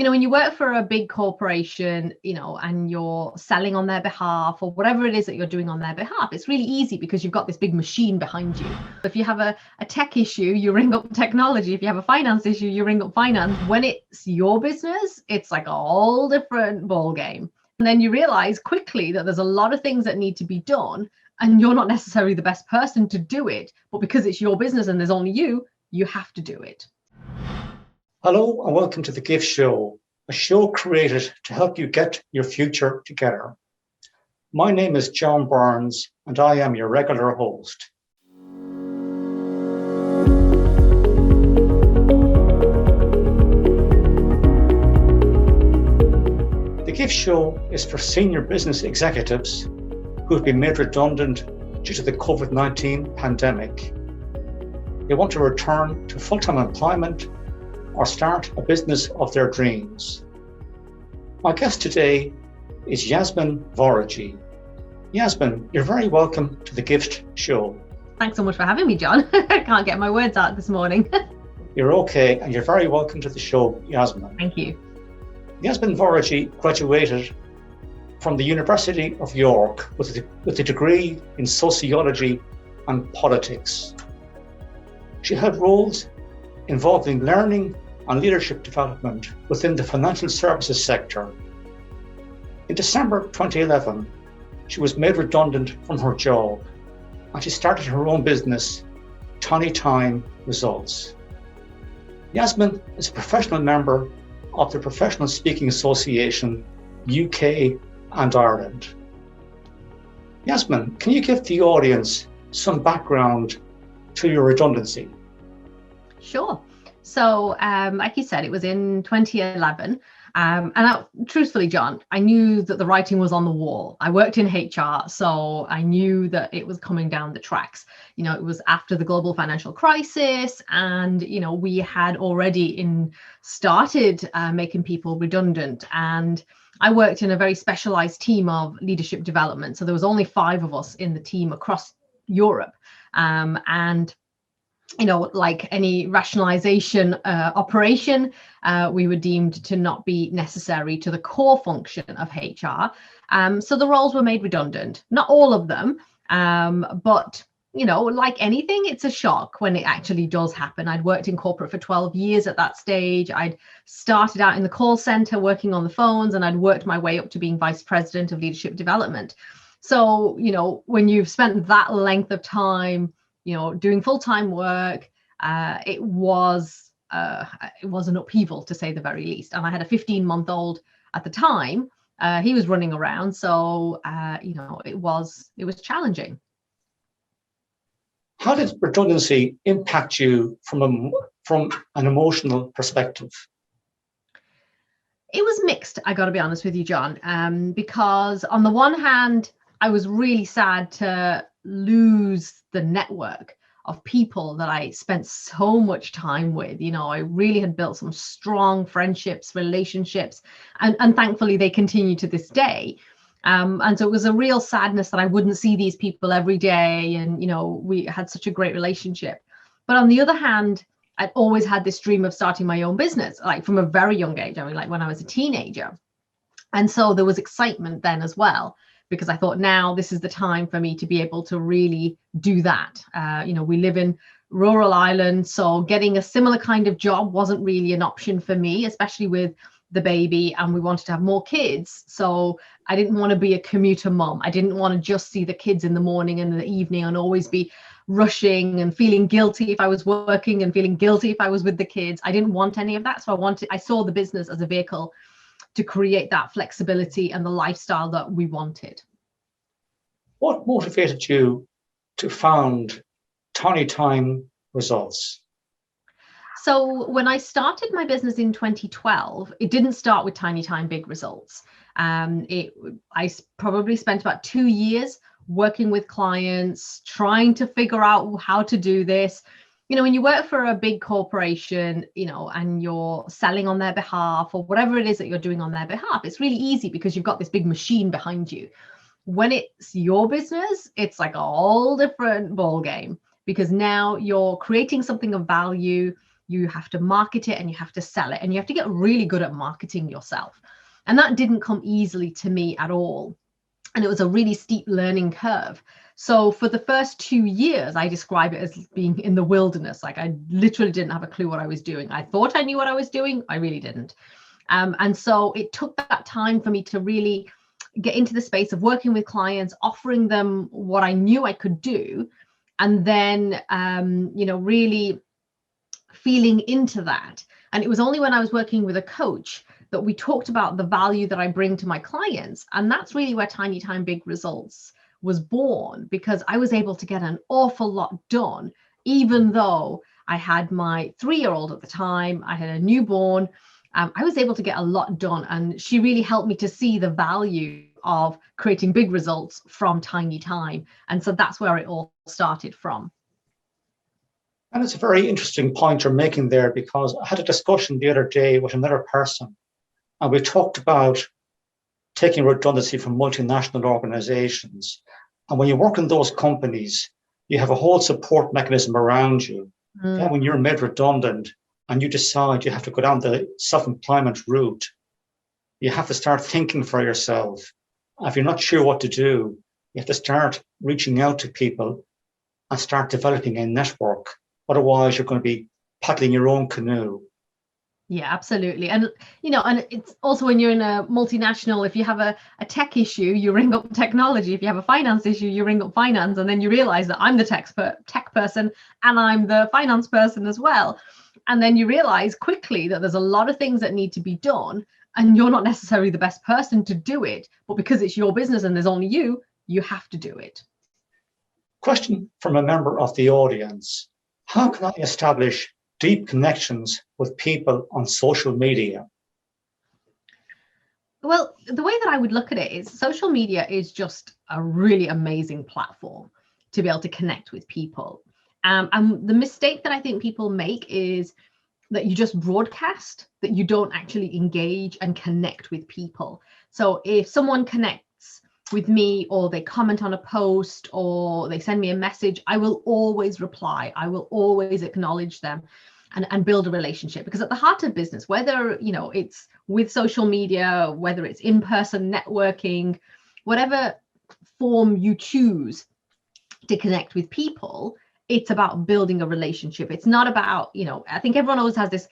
When you work for a big corporation, and you're selling on their behalf or whatever it is that you're doing on their behalf, it's really easy because you've got this big machine behind you. If you have a tech issue, you ring up technology. If you have a finance issue, you ring up finance. When it's your business, it's like a whole different ball game. And then you realize quickly that there's a lot of things that need to be done, and you're not necessarily the best person to do it. But because it's your business and there's only you have to do it. Hello and welcome to the GYFT Show, a show created to help you get your future together. My name is John Burns and I am your regular host. The GYFT Show is for senior business executives who have been made redundant due to the COVID-19 pandemic. They want to return to full-time employment or start a business of their dreams. My guest today is Yasmin Vorajee. Yasmin, you're very welcome to the GYFT Show. Thanks so much for having me, John. I can't get my words out this morning. You're okay, and you're very welcome to the show, Yasmin. Thank you. Yasmin Vorajee graduated from the University of York with a degree in sociology and politics. She had roles involving learning and leadership development within the financial services sector. In December 2011, she was made redundant from her job and she started her own business, Tiny Time Results. Yasmin is a professional member of the Professional Speaking Association, UK and Ireland. Yasmin, can you give the audience some background to your redundancy? Sure. So, like you said, it was in 2011. Truthfully, John, I knew that the writing was on the wall. I worked in HR, so I knew that it was coming down the tracks. It was after the global financial crisis, and, we had already started making people redundant. And I worked in a very specialized team of leadership development. So there was only 5 of us in the team across Europe. Like any rationalization operation, we were deemed to not be necessary to the core function of HR. So the roles were made redundant. Not all of them, but like anything, it's a shock when it actually does happen. I'd worked in corporate for 12 years at that stage. I'd started out in the call center working on the phones, and I'd worked my way up to being vice president of leadership development. So, when you've spent that length of time doing full-time work, it was an upheaval, to say the very least. And I had a 15-month-old at the time. He was running around, so it was challenging. How did redundancy impact you from an emotional perspective? It was mixed, I got to be honest with you, John, because on the one hand, I was really sad to lose the network of people that I spent so much time with. I really had built some strong friendships, relationships, and thankfully they continue to this day. And so it was a real sadness that I wouldn't see these people every day. And, we had such a great relationship. But on the other hand, I'd always had this dream of starting my own business, like from a very young age. I mean, like when I was a teenager. And so there was excitement then as well, because I thought now this is the time for me to be able to really do that. We live in rural Ireland, so getting a similar kind of job wasn't really an option for me, especially with the baby, and we wanted to have more kids. So I didn't want to be a commuter mom. I didn't want to just see the kids in the morning and the evening and always be rushing and feeling guilty if I was working and feeling guilty if I was with the kids. I didn't want any of that. So I saw the business as a vehicle to create that flexibility and the lifestyle that we wanted. What motivated you to found Tiny Time Results? So when I started my business in 2012, it didn't start with Tiny Time Big Results. I probably spent about 2 years working with clients, trying to figure out how to do this. When you work for a big corporation, and you're selling on their behalf or whatever it is that you're doing on their behalf, it's really easy because you've got this big machine behind you. When it's your business, it's like a whole different ball game, because now you're creating something of value. you have to market it, and you have to sell it, and you have to get really good at marketing yourself. And that didn't come easily to me at all. And it was a really steep learning curve. So for the first 2 years, I describe it as being in the wilderness. Like, I literally didn't have a clue what I was doing. I thought I knew what I was doing. I really didn't. And so it took that time for me to really get into the space of working with clients, offering them what I knew I could do, and then, really feeling into that. And it was only when I was working with a coach that we talked about the value that I bring to my clients. And that's really where Tiny Time Big Results was born, because I was able to get an awful lot done, even though I had my 3-year-old at the time, I had a newborn. I was able to get a lot done. And she really helped me to see the value of creating big results from tiny time. And so that's where it all started from. And it's a very interesting point you're making there, because I had a discussion the other day with another person, and we talked about taking redundancy from multinational organizations. And when you work in those companies, you have a whole support mechanism around you. Then when you're made redundant and you decide you have to go down the self-employment route, you have to start thinking for yourself. If you're not sure what to do, you have to start reaching out to people and start developing a network. Otherwise, you're going to be paddling your own canoe. Yeah, absolutely. And, and it's also when you're in a multinational, if you have a tech issue, you ring up technology. If you have a finance issue, you ring up finance. And then you realize that I'm the tech person and I'm the finance person as well. And then you realize quickly that there's a lot of things that need to be done, and you're not necessarily the best person to do it. But because it's your business and there's only you have to do it. Question from a member of the audience. How can I establish deep connections with people on social media? Well, the way that I would look at it is social media is just a really amazing platform to be able to connect with people. And the mistake that I think people make is that you just broadcast, that you don't actually engage and connect with people. So if someone connects with me, or they comment on a post, or they send me a message, I will always reply. I will always acknowledge them and build a relationship, because at the heart of business, whether it's with social media, whether it's in-person networking, whatever form you choose to connect with people, it's about building a relationship. It's not about, I think everyone always has this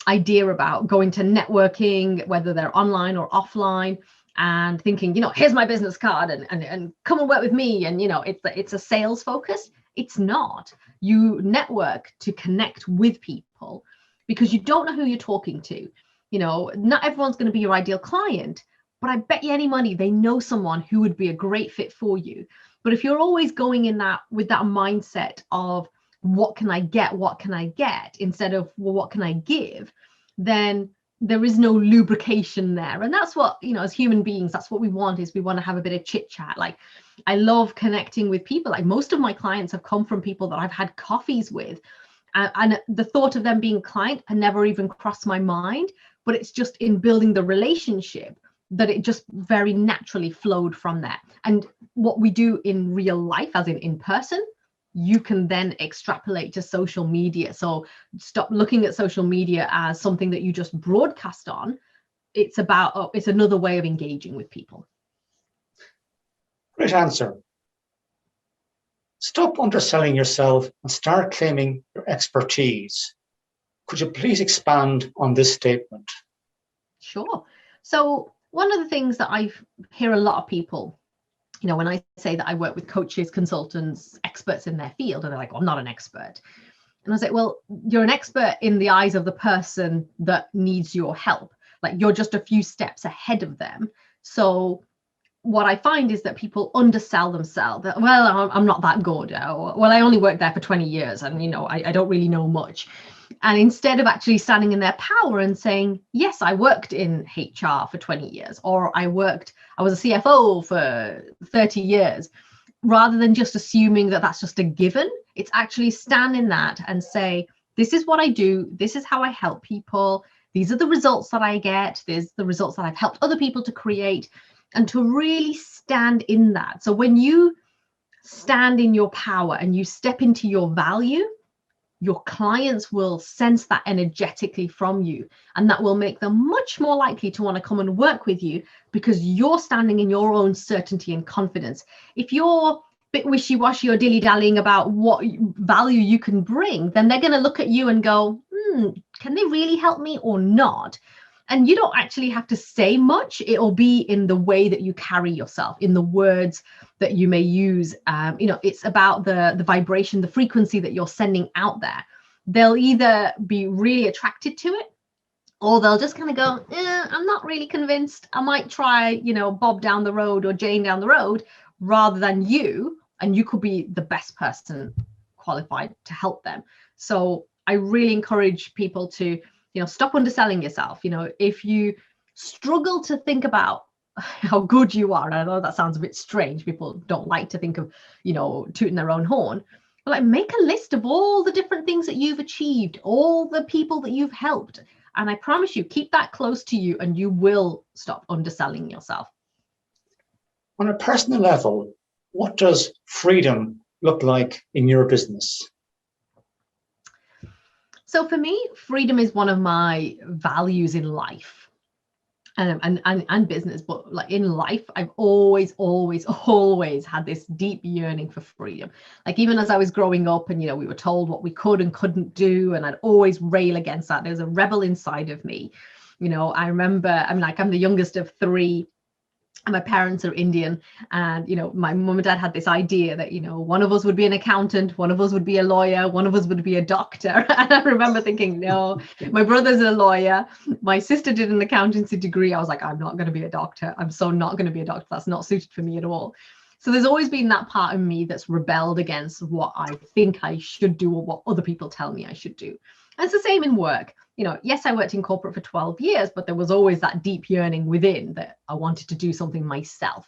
idea about going to networking, whether they're online or offline, and thinking, here's my business card and come and work with me. And, it's a sales focus. It's not. You network to connect with people, because you don't know who you're talking to. Not everyone's going to be your ideal client, but I bet you any money they know someone who would be a great fit for you. But if you're always going in that with that mindset of what can I get, instead of, well, what can I give, then there is no lubrication there. And that's what, as human beings, that's what we want, is we want to have a bit of chit chat. Like, I love connecting with people. Like, most of my clients have come from people that I've had coffees with. And the thought of them being a client had never even crossed my mind, but it's just in building the relationship that it just very naturally flowed from there. And what we do in real life, as in person, you can then extrapolate to social media. So stop looking at social media as something that you just broadcast on. It's about, it's another way of engaging with people. Great answer. Stop underselling yourself and start claiming your expertise. Could you please expand on this statement? Sure. So one of the things that I hear a lot of people, when I say that I work with coaches, consultants, experts in their field, and they're like, well, I'm not an expert. And I say, well, you're an expert in the eyes of the person that needs your help. Like, you're just a few steps ahead of them. So what I find is that people undersell themselves. That, well, I'm not that good. Or, well, I only worked there for 20 years and, I don't really know much. And instead of actually standing in their power and saying, yes, I worked in HR for 20 years, or I was a CFO for 30 years, rather than just assuming that that's just a given, it's actually stand in that and say, this is what I do. This is how I help people. These are the results that I get. There's the results that I've helped other people to create, and to really stand in that. So when you stand in your power and you step into your value, your clients will sense that energetically from you, and that will make them much more likely to want to come and work with you because you're standing in your own certainty and confidence. If you're a bit wishy-washy or dilly-dallying about what value you can bring, then they're going to look at you and go, can they really help me or not? And you don't actually have to say much. It'll be in the way that you carry yourself, in the words that you may use. It's about the vibration, the frequency that you're sending out there. They'll either be really attracted to it, or they'll just kind of go, I'm not really convinced. I might try, Bob down the road or Jane down the road, rather than you. And you could be the best person qualified to help them. So I really encourage people to stop underselling yourself. If you struggle to think about how good you are, and I know that sounds a bit strange, people don't like to think of, tooting their own horn, but like, make a list of all the different things that you've achieved, all the people that you've helped. And I promise you, keep that close to you and you will stop underselling yourself. On a personal level, what does freedom look like in your business? So for me, freedom is one of my values in life and business, but like in life, I've always had this deep yearning for freedom. Like even as I was growing up and, we were told what we could and couldn't do, and I'd always rail against that. There's a rebel inside of me. I remember, I'm the youngest of three. And my parents are Indian, and my mum and dad had this idea that one of us would be an accountant, one of us would be a lawyer, one of us would be a doctor. And I remember thinking, no, my brother's a lawyer, my sister did an accountancy degree. I was like, I'm not going to be a doctor. I'm so not going to be a doctor. That's not suited for me at all. So there's always been that part of me that's rebelled against what I think I should do or what other people tell me I should do. And it's the same in work. Yes, I worked in corporate for 12 years, but there was always that deep yearning within that I wanted to do something myself.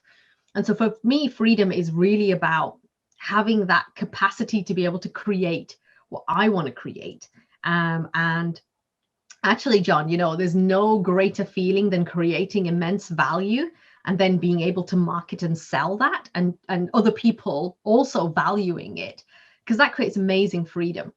And so for me, freedom is really about having that capacity to be able to create what I want to create. And actually, John, there's no greater feeling than creating immense value and then being able to market and sell that, and other people also valuing it, because that creates amazing freedom.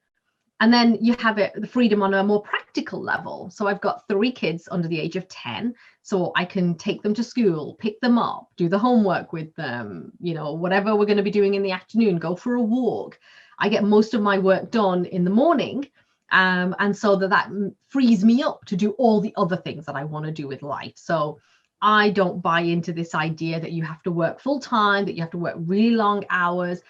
And then you have the freedom on a more practical level. So I've got 3 kids under the age of 10. So I can take them to school, pick them up, do the homework with them, whatever we're going to be doing in the afternoon, go for a walk. I get most of my work done in the morning. And so that frees me up to do all the other things that I want to do with life. So I don't buy into this idea that you have to work full time, that you have to work really long hours.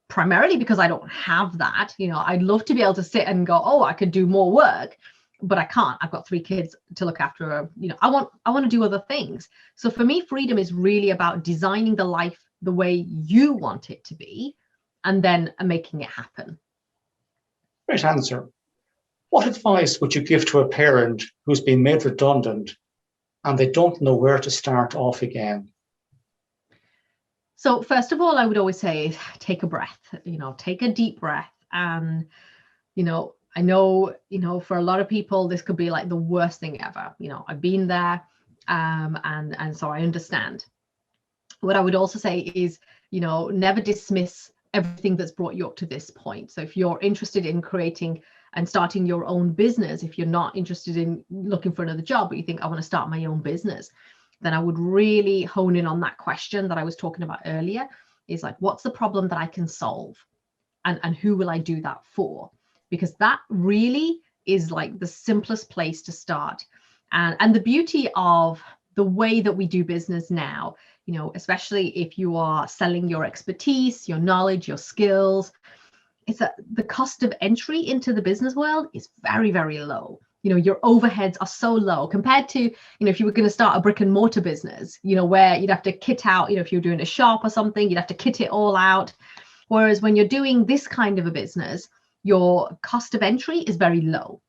Primarily because I don't have that. I'd love to be able to sit and go, oh, I could do more work, but I can't. I've got 3 kids to look after. I want to do other things. So for me, freedom is really about designing the life the way you want it to be, and then making it happen. Great answer. What advice would you give to a parent who's been made redundant and they don't know where to start off again? So first of all, I would always say, take a breath, take a deep breath. And, I know, for a lot of people, this could be like the worst thing ever. I've been there, and so I understand. What I would also say is, never dismiss everything that's brought you up to this point. So if you're interested in creating and starting your own business, if you're not interested in looking for another job, but you think, I want to start my own business, then I would really hone in on that question that I was talking about earlier, is like, what's the problem that I can solve? And who will I do that for? Because that really is like the simplest place to start. And the beauty of the way that we do business now, especially if you are selling your expertise, your knowledge, your skills, is that the cost of entry into the business world is very, very low. Your overheads are so low compared to, if you were going to start a brick and mortar business, where you'd have to kit out, if you're doing a shop or something, you'd have to kit it all out. Whereas when you're doing this kind of a business, your cost of entry is very low.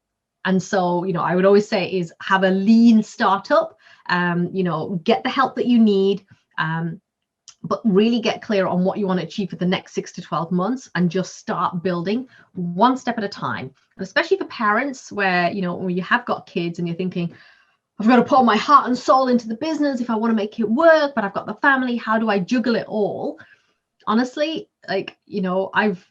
And so, I would always say is have a lean startup, get the help that you need, but really get clear on what you want to achieve for the next 6 to 12 months and just start building one step at a time. And especially for parents where, when you have got kids and you're thinking, I've got to put my heart and soul into the business if I want to make it work, but I've got the family, how do I juggle it all? Honestly, I've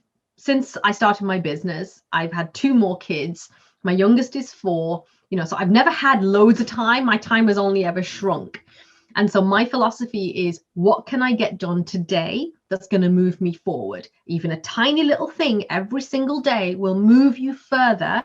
since I started my business, I've had 2 more kids. My youngest is 4, so I've never had loads of time. My time has only ever shrunk. And so my philosophy is, what can I get done today that's going to move me forward? Even a tiny little thing every single day will move you further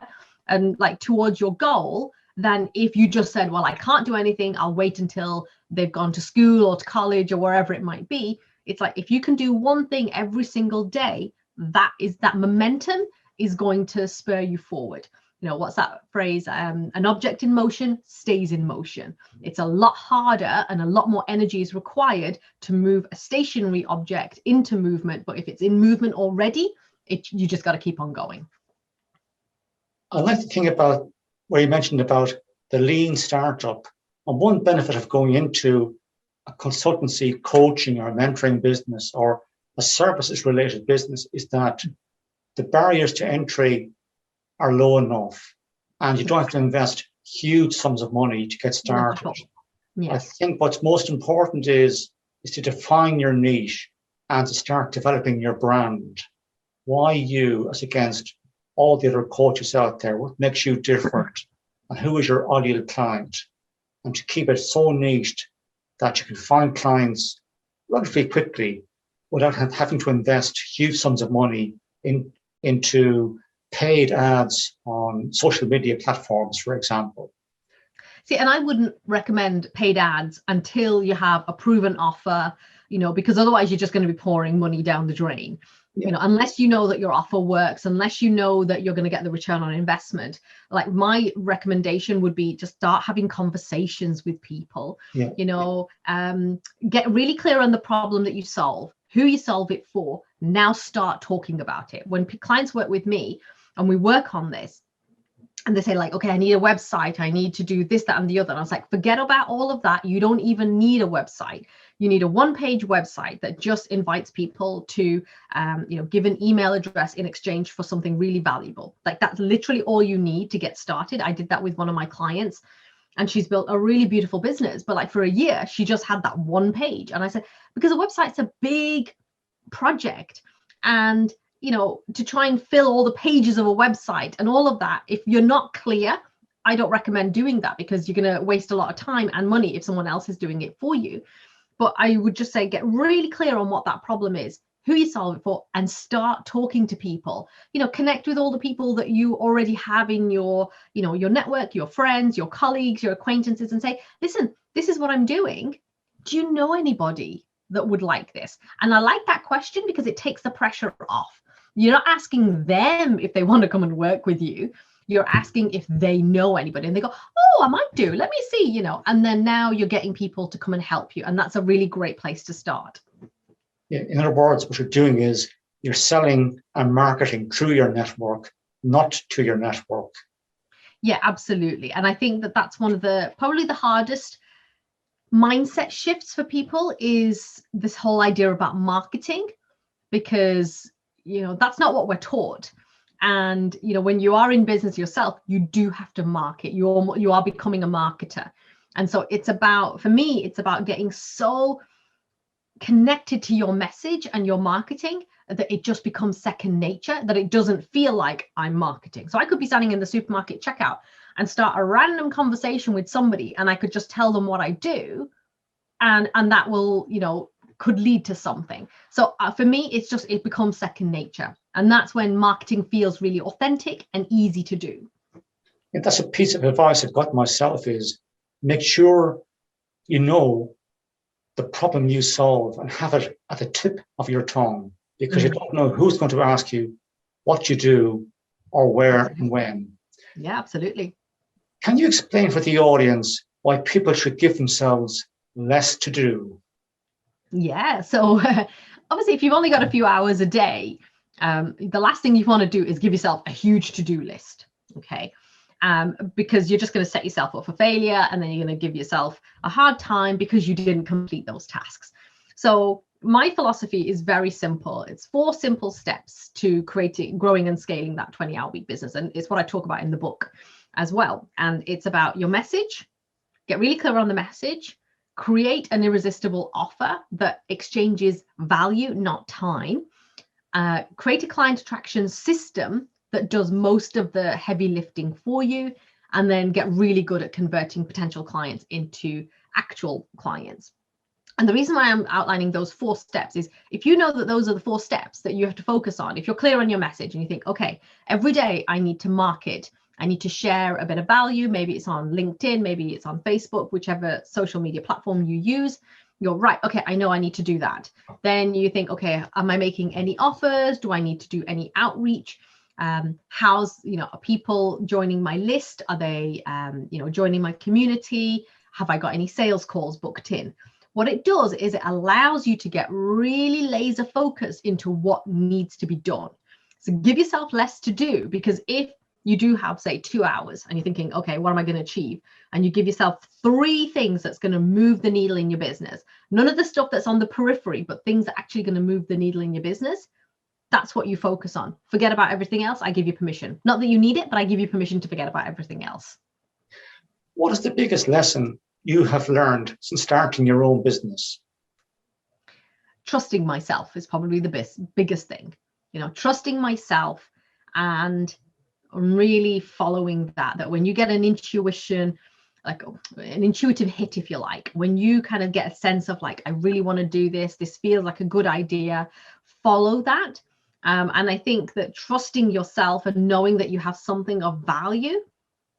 and like towards your goal than if you just said, well, I can't do anything. I'll wait until they've gone to school or to college or wherever it might be. It's like, if you can do one thing every single day, that momentum is going to spur you forward. What's that phrase? An object in motion stays in motion. It's a lot harder and a lot more energy is required to move a stationary object into movement. But if it's in movement already, you just got to keep on going. I like to think about where you mentioned about the lean startup. And one benefit of going into a consultancy, coaching, or mentoring business, or a services related business, is that the barriers to entry are low enough and you don't have to invest huge sums of money to get started. Yes. I think what's most important is to define your niche and to start developing your brand. Why you as against all the other coaches out there? What makes you different? And who is your ideal client? And to keep it so niched that you can find clients relatively quickly without having to invest huge sums of money into paid ads on social media platforms, for example. See, and I wouldn't recommend paid ads until you have a proven offer, because otherwise you're just going to be pouring money down the drain. Yeah. Unless you know that your offer works, unless you know that you're going to get the return on investment. Like, my recommendation would be just start having conversations with people. Yeah. Get really clear on the problem that you solve, who you solve it for. Now start talking about it. When clients work with me and we work on this, and they say, like, okay, I need a website, I need to do this, that, and the other. And I was like, forget about all of that. You don't even need a website. You need a 1-page website that just invites people to, give an email address in exchange for something really valuable. Like, that's literally all you need to get started. I did that with one of my clients, and she's built a really beautiful business. But like, for a year, she just had that 1 page. And I said, because a website's a big project, and to try and fill all the pages of a website and all of that, if you're not clear, I don't recommend doing that, because you're going to waste a lot of time and money if someone else is doing it for you. But I would just say, get really clear on what that problem is, who you solve it for, and start talking to people. Connect with all the people that you already have in your network, your friends, your colleagues, your acquaintances, and say, listen, this is what I'm doing. Do you know anybody that would like this? And I like that question because it takes the pressure off. You're not asking them if they want to come and work with you. You're asking if they know anybody, and they go, oh, I might do. Let me see, and then now you're getting people to come and help you. And that's a really great place to start. Yeah, in other words, what you're doing is you're selling and marketing through your network, not to your network. Yeah, absolutely. And I think that that's one of probably the hardest mindset shifts for people, is this whole idea about marketing, because that's not what we're taught. And when you are in business yourself, you do have to market. You are becoming a marketer. And so for me it's about getting so connected to your message and your marketing that it just becomes second nature, that it doesn't feel like I'm marketing. So I could be standing in the supermarket checkout and start a random conversation with somebody, and I could just tell them what I do, and that will could lead to something. So for me, it becomes second nature. And that's when marketing feels really authentic and easy to do. Yeah, that's a piece of advice I've got myself, is make sure you know the problem you solve and have it at the tip of your tongue, because you don't know who's going to ask you what you do or where and when. Yeah, absolutely. Can you explain for the audience why people should give themselves less to do? Yeah, so obviously, if you've only got a few hours a day, the last thing you want to do is give yourself a huge to-do list, okay? Because you're just going to set yourself up for failure, and then you're going to give yourself a hard time because you didn't complete those tasks. So my philosophy is very simple. It's 4 simple steps to growing and scaling that 20-hour week business. And it's what I talk about in the book as well. And it's about your message. Get really clear on the message. Create an irresistible offer that exchanges value, not time. create a client attraction system that does most of the heavy lifting for you, and then get really good at converting potential clients into actual clients. And the reason why I'm outlining those 4 steps is if you know that those are the 4 steps that you have to focus on, if you're clear on your message and you think, okay, every day I need to market, I need to share a bit of value, maybe it's on LinkedIn, maybe it's on Facebook, whichever social media platform you use, you're right, okay, I know I need to do that. Then you think, okay, am I making any offers? Do I need to do any outreach? How's, are people joining my list? Are they, joining my community? Have I got any sales calls booked in? What it does is it allows you to get really laser focused into what needs to be done. So give yourself less to do, because if you do have, say, 2 hours and you're thinking, okay, what am I going to achieve? And you give yourself 3 things that's going to move the needle in your business. None of the stuff that's on the periphery, but things that are actually going to move the needle in your business. That's what you focus on. Forget about everything else. I give you permission. Not that you need it, but I give you permission to forget about everything else. What is the biggest lesson you have learned since starting your own business? Trusting myself is probably the biggest thing. Trusting myself and really following that when you get an intuition, like an intuitive hit, if you like, when you kind of get a sense of like, I really want to do this feels like a good idea, follow that. And I think that trusting yourself and knowing that you have something of value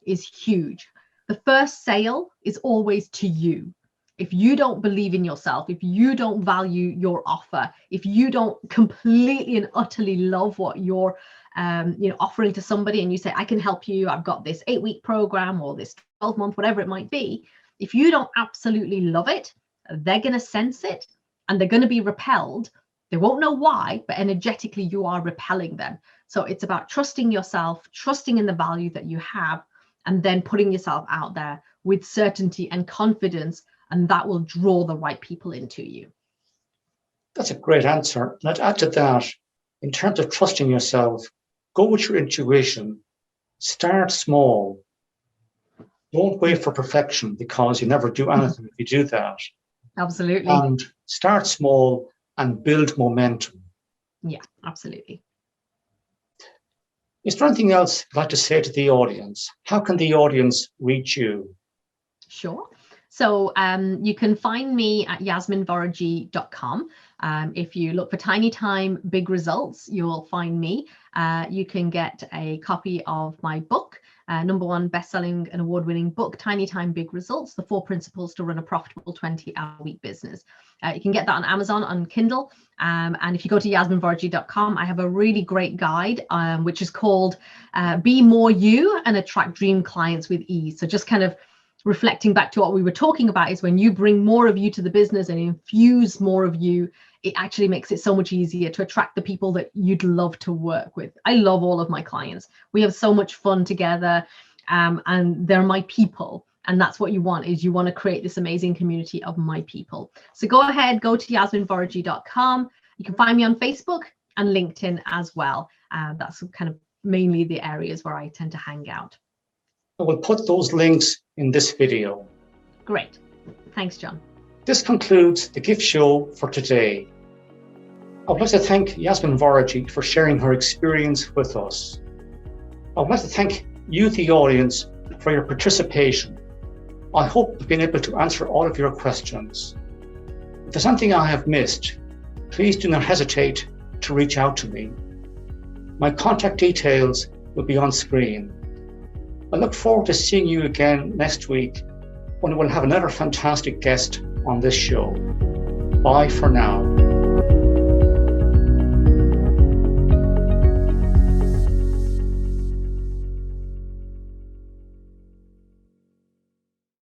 is huge. The first sale is always to you. If you don't believe in yourself, if you don't value your offer, if you don't completely and utterly love what you're offering to somebody, and you say, I can help you, I've got this 8-week program or this 12-month, whatever it might be. If you don't absolutely love it, they're going to sense it and they're going to be repelled. They won't know why, but energetically you are repelling them. So it's about trusting yourself, trusting in the value that you have, and then putting yourself out there with certainty and confidence, and that will draw the right people into you. That's a great answer. And I'd add to that, in terms of trusting yourself, go with your intuition. Start small. Don't wait for perfection, because you never do anything if you do that. Absolutely. And start small and build momentum. Yeah, absolutely. Is there anything else you'd like to say to the audience? How can the audience reach you? Sure. So you can find me at yasmin.to. If you look for Tiny Time Big Results, you'll find me. You can get a copy of my book, #1 best-selling and award-winning book, Tiny Time Big Results, the 4 principles to run a profitable 20-hour-week business. You can get that on Amazon on Kindle. And if you go to yasmin.to, I have a really great guide, which is called Be More You and Attract Dream Clients with Ease. So just kind of reflecting back to what we were talking about, is when you bring more of you to the business and infuse more of you, it actually makes it so much easier to attract the people that you'd love to work with. I love all of my clients. We have so much fun together, and they're my people. And that's what you want, is you want to create this amazing community of my people. So go ahead, go to yasmin.to. You can find me on Facebook and LinkedIn as well. That's kind of mainly the areas where I tend to hang out. I will put those links in this video. Great. Thanks, John. This concludes the GYFT Show for today. I would like to thank Yasmin Vorajee for sharing her experience with us. I would like to thank you, the audience, for your participation. I hope I've been able to answer all of your questions. If there's something I have missed, please do not hesitate to reach out to me. My contact details will be on screen. I look forward to seeing you again next week, when we'll have another fantastic guest on this show. Bye for now.